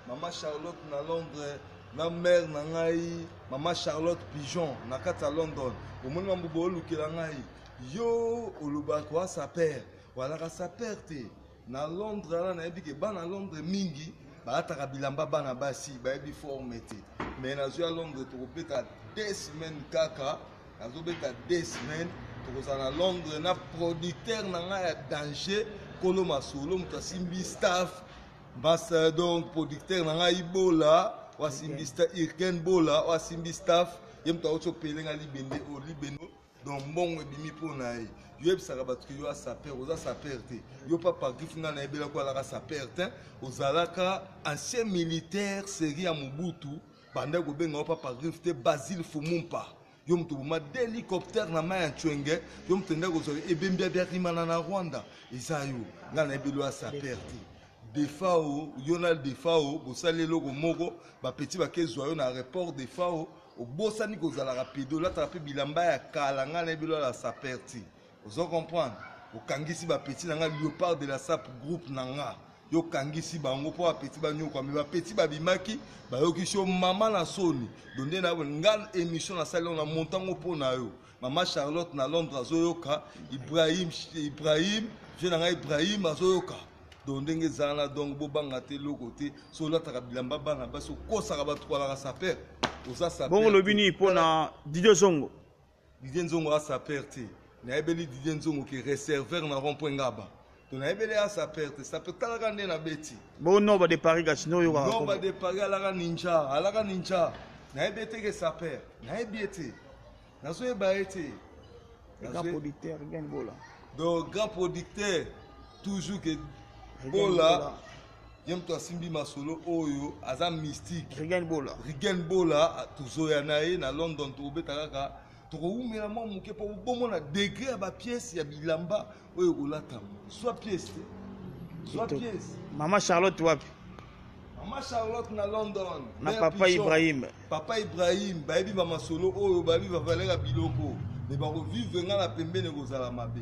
Maman Charlotte na Londres, la mère na ngai, Maman Charlotte Pigeon na kata London. Au monde mambo lukela ngai. Yo oluba kwa sa père. Wala sa père te. Na Londres là na ebi ke ba na Londres mingi, ba ataka bilamba bana basi, ba ebi forme te. Mais na zo à Londres to beta 2 semaines kaka, na zo beta 2 semaines. To na Londres na producteur na ngai danger kolo masolo mutasimbi staff. Basta donc producteur na ngai bola wa simbi staff Irken bola wa simbi staff yemta ocho pelenga libende o libeno donc mbongo ebimi pona ye yo ebisaka bato ke yo asaper oza saper te yo papa gifinga na ebela ko alaka saper te ozalaka ancien militaire série ya Mobutu banda kobenga papa grif te Basile Fumumpa yo mtu boma d'hélicoptère na maya chwenge yo mtenda kozala ebembia bia rimana na Rwanda ezayo nga na ebelo asaper te Defao, Yonal Defao, Bossale Logo Mogo, ba petit bakezwa yo na aéroport Defao, au Bossani kozala rapido, là trape bilamba ya kalanga na bilo la saperti. Vous comprendre? Au kangisi ba petit nanga léopard de la SAP groupe nanga. Yo kangisi bango po petit ba nyoko mais ba petit ba bimaki, ba yo kisho mama na soni. Donde na ngal émission na salon na montango po na yo. Maman Charlotte na Londres azoyoka, Ibrahim, je nanga Ibrahim azoyoka. Donc zala donc bobanga te lokote so la takabilamba bana baso kosaka batwa la saper oza saper bon lobini pona Didier Zongo a saper te na ebeli Didier Zongo qui réserveur na rond-point ngaba donc na ebeli a saper te ça peut talaka nde na beti bon no ba de Paris gasino yo no ba de Paris alaka ninja na ebete ke saper na ebiete na so ebaete grand producteur gagne bola donc grand producteur toujours que Bola, yem to asimbi masolo oyo aza mystique. Rigen Bola tuzoya nae na London to betaka to umela mo muke po bomona degré ba pièce ya bilamba oyo kolata. Soit pièce. Maman Charlotte wapi? Maman Charlotte na London. Na papa Ibrahim. Papa Ibrahim ba ebi ba masolo oyo ba bi ba valela biloko. Mais ba vivre nga na pembene kozala mabe.